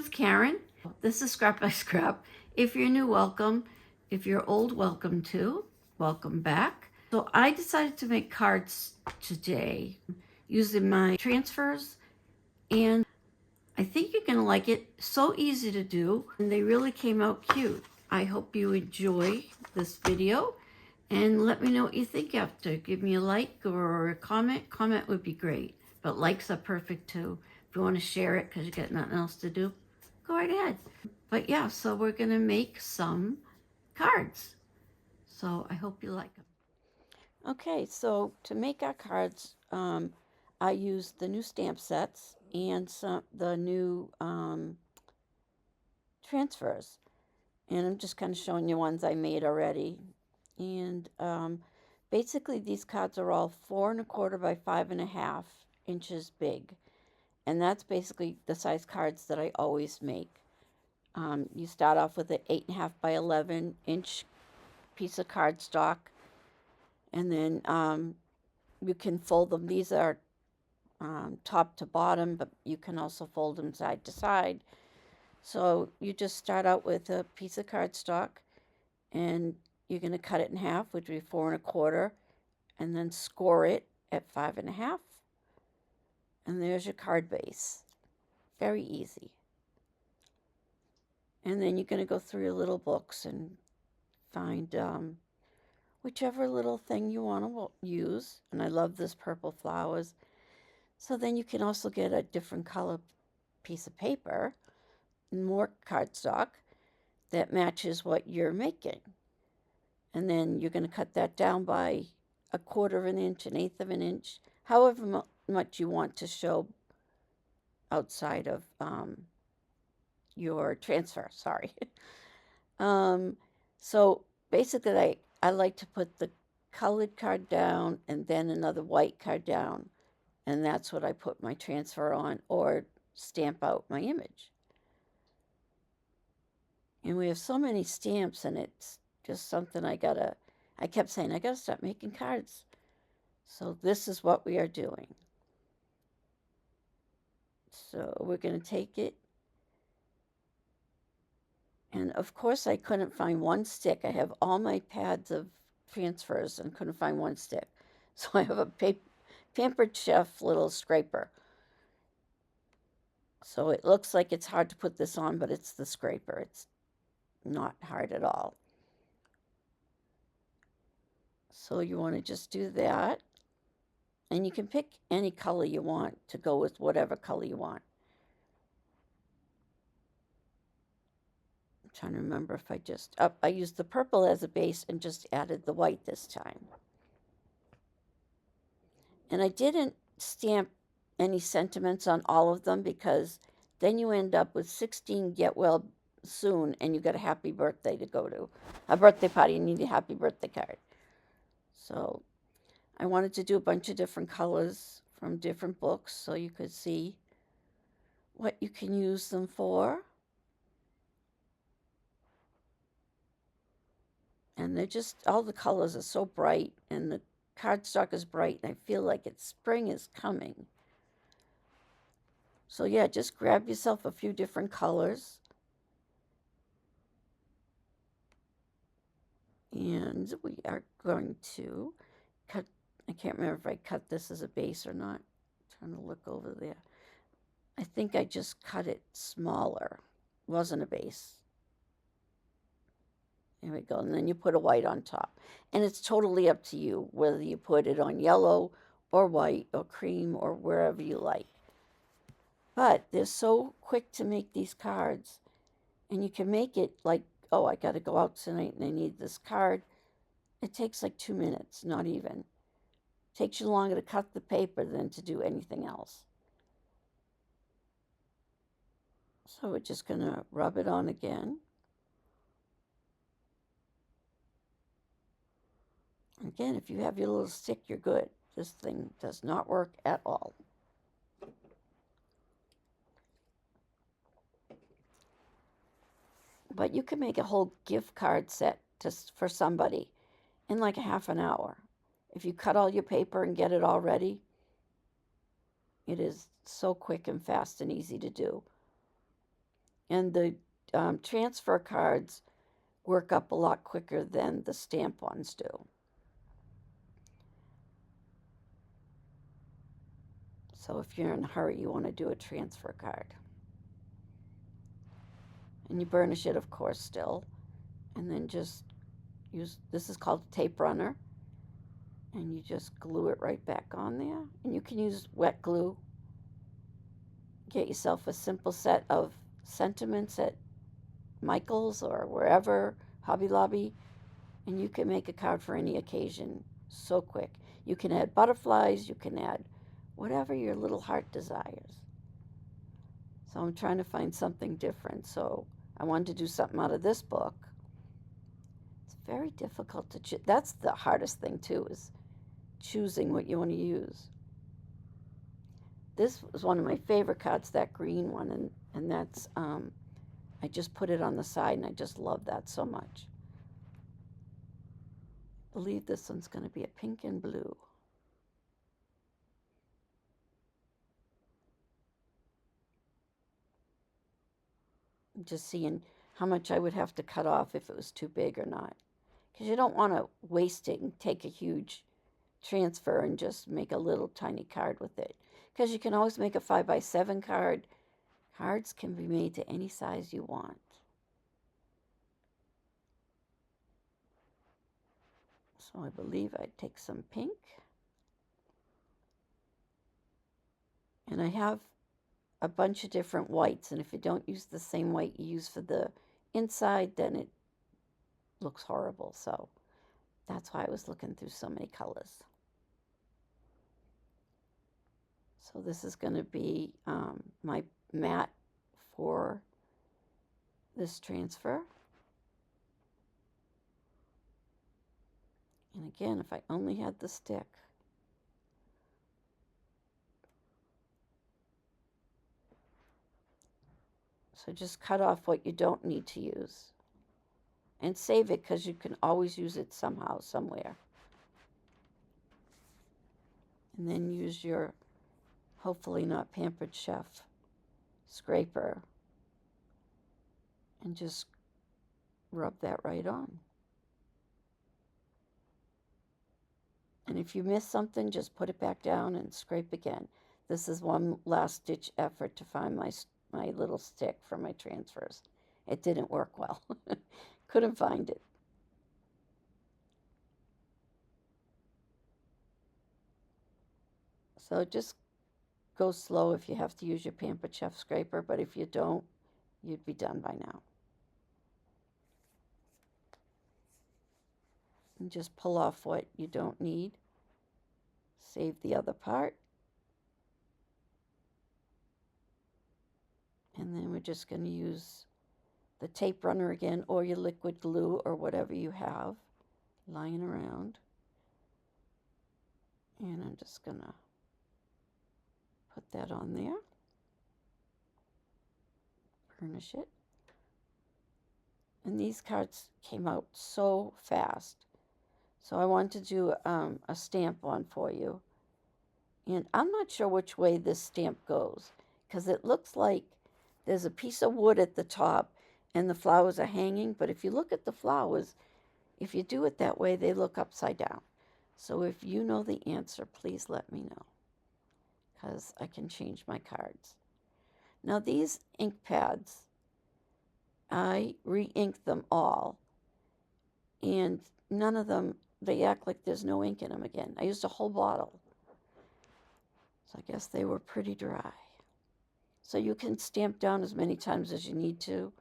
name's Karen. This is Scrap by Scrap. If you're new, welcome. If you're old, welcome too. Welcome back. So I decided to make cards today using my transfers, and I think you're going to like it. So easy to do, and they really came out cute. I hope you enjoy this video, and let me know what you think after. Give me a like or a comment. Comment would be great, but likes are perfect too. If you want to share it because you got nothing else to do, go right ahead. But yeah, so we're going to make some cards. So I hope you like them. Okay, so to make our cards, I used the new stamp sets and the new transfers. And I'm just kind of showing you ones I made already. And basically these cards are all 4 1/4 by 5 1/2 inches big. And that's basically the size cards that I always make. You start off with an 8 1/2 by 11 inch piece of cardstock, and then you can fold them. These are top to bottom, but you can also fold them side to side. So you just start out with a piece of cardstock, and you're going to cut it in half, which would be 4 1/4, and then score it at 5 1/2. And there's your card base. Very easy. And then you're going to go through your little books and find whichever little thing you want to use. And I love this purple flowers. So then you can also get a different color piece of paper and more cardstock that matches what you're making. And then you're going to cut that down by 1/4 of an inch, 1/8 of an inch, however much you want to show outside of your transfer, sorry. So basically I like to put the colored card down and then another white card down, and that's what I put my transfer on or stamp out my image. And we have so many stamps, and it's just something I kept saying, I gotta start making cards. So this is what we are doing. So we're gonna take it. And of course I couldn't find one stick. I have all my pads of transfers and couldn't find one stick. So I have a Pampered Chef little scraper. So it looks like it's hard to put this on, but it's the scraper. It's not hard at all. So you want to just do that. And you can pick any color you want to go with whatever color you want. I'm trying to remember if I used the purple as a base and just added the white this time. And I didn't stamp any sentiments on all of them because then you end up with 16 get well soon and you got a happy birthday to go to. A birthday party, you need a happy birthday card. So I wanted to do a bunch of different colors from different books so you could see what you can use them for. And they're just, all the colors are so bright, and the cardstock is bright, and I feel like spring is coming. So yeah, just grab yourself a few different colors. And we are going to cut, I can't remember if I cut this as a base or not. I'm trying to look over there. I think I just cut it smaller. It wasn't a base. There we go. And then you put a white on top. And it's totally up to you whether you put it on yellow or white or cream or wherever you like. But they're so quick to make these cards. And you can make it like, oh, I got to go out tonight and I need this card. It takes like 2 minutes, not even. It takes you longer to cut the paper than to do anything else. So we're just going to rub it on again. Again, if you have your little stick, you're good. This thing does not work at all. But you can make a whole gift card set for somebody in like a half an hour. If you cut all your paper and get it all ready, it is so quick and fast and easy to do. And the transfer cards work up a lot quicker than the stamp ones do. So if you're in a hurry, you want to do a transfer card. And you burnish it, of course, still. And then just use, this is called a tape runner. And you just glue it right back on there. And you can use wet glue. Get yourself a simple set of sentiments at Michael's or wherever, Hobby Lobby, and you can make a card for any occasion so quick. You can add butterflies, you can add whatever your little heart desires. So I'm trying to find something different. So I wanted to do something out of this book. It's very difficult to choose. That's the hardest thing too, is choosing what you want to use. This was one of my favorite cards, that green one, and that's I just put it on the side, and I just love that so much. I believe this one's going to be a pink and blue. I'm just seeing how much I would have to cut off if it was too big or not. Because you don't want to waste it and take a huge transfer and just make a little tiny card with it. Because you can always make a 5x7 card. Cards can be made to any size you want. So I believe I'd take some pink. And I have a bunch of different whites, and if you don't use the same white you use for the inside, then it looks horrible. So that's why I was looking through so many colors. So this is going to be my mat for this transfer. And again, if I only had the stick. So just cut off what you don't need to use. And save it, because you can always use it somehow, somewhere. And then use your, hopefully not Pampered Chef, scraper. And just rub that right on. And if you miss something, just put it back down and scrape again. This is one last ditch effort to find my little stick for my transfers. It didn't work well. Couldn't find it. So just go slow if you have to use your Pampered Chef scraper, but if you don't, you'd be done by now. And just pull off what you don't need. Save the other part. And then we're just going to use the tape runner again, or your liquid glue, or whatever you have lying around. And I'm just going to put that on there. Burnish it. And these cards came out so fast. So I want to do a stamp one for you. And I'm not sure which way this stamp goes, because it looks like there's a piece of wood at the top and the flowers are hanging. But if you look at the flowers, if you do it that way, they look upside down. So if you know the answer, please let me know, because I can change my cards. Now these ink pads, I re-inked them all, and none of them, they act like there's no ink in them again. I used a whole bottle. So I guess they were pretty dry. So you can stamp down as many times as you need to.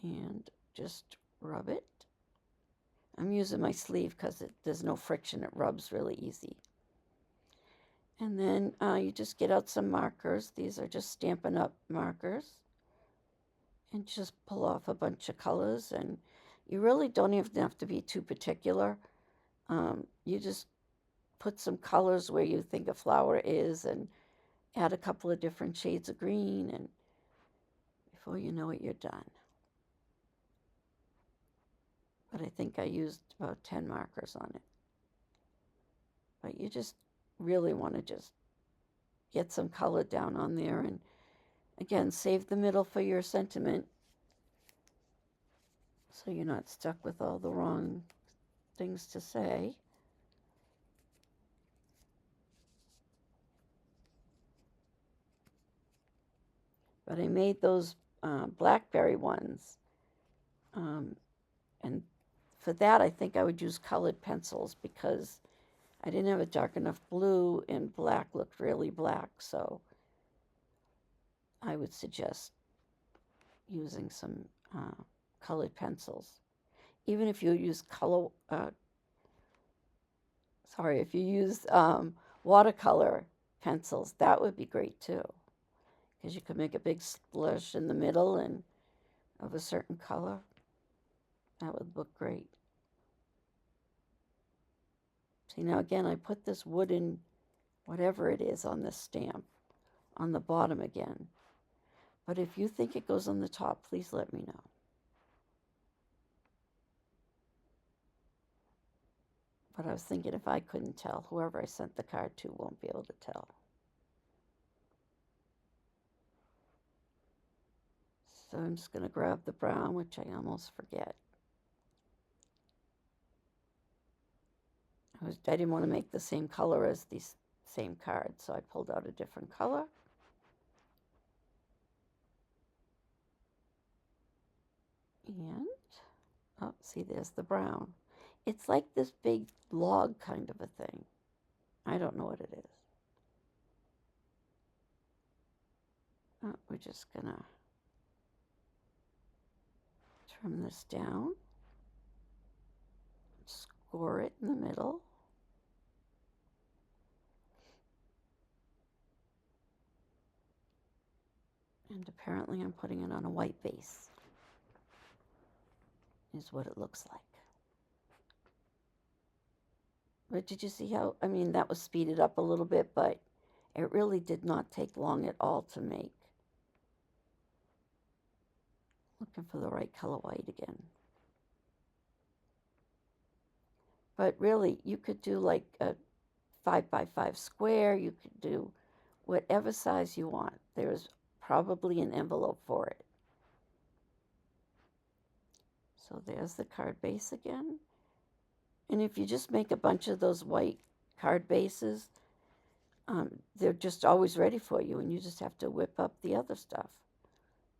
And just rub it. I'm using my sleeve because there's no friction. It rubs really easy. And then you just get out some markers. These are just Stampin' Up markers. And just pull off a bunch of colors. And you really don't even have to be too particular. You just put some colors where you think a flower is, and add a couple of different shades of green, and before you know it, you're done. But I think I used about 10 markers on it. But you just really want to just get some color down on there. And again, save the middle for your sentiment, so you're not stuck with all the wrong things to say. But I made those blackberry ones. And for that, I think I would use colored pencils because I didn't have a dark enough blue, and black looked really black. So I would suggest using some colored pencils. Even if you use if you use watercolor pencils, that would be great too, because you could make a big splash in the middle and of a certain color. That would look great. See, now again, I put this wooden, whatever it is, on this stamp on the bottom again. But if you think it goes on the top, please let me know. But I was thinking if I couldn't tell, whoever I sent the card to won't be able to tell. So I'm just going to grab the brown, which I almost forget. I didn't want to make the same color as these same cards, so I pulled out a different color. And, oh, see, there's the brown. It's like this big log kind of a thing. I don't know what it is. Oh, we're just going to trim this down. Score it in the middle. And apparently I'm putting it on a white base, is what it looks like. But did you see how, I mean, that was speeded up a little bit, but it really did not take long at all to make. Looking for the right color white again. But really, you could do like a 5x5 square. You could do whatever size you want. There's probably an envelope for it. So there's the card base again. And if you just make a bunch of those white card bases, they're just always ready for you, and you just have to whip up the other stuff,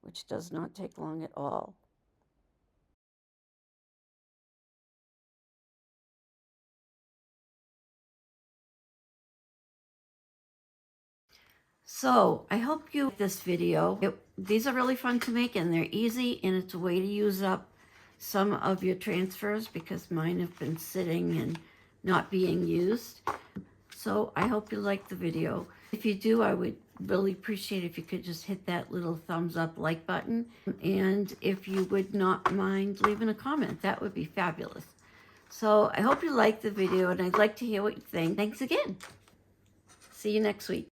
which does not take long at all. So I hope you like this video. These are really fun to make, and they're easy, and it's a way to use up some of your transfers because mine have been sitting and not being used. So I hope you like the video. If you do, I would really appreciate if you could just hit that little thumbs up like button. And if you would not mind leaving a comment, that would be fabulous. So I hope you like the video, and I'd like to hear what you think. Thanks again. See you next week.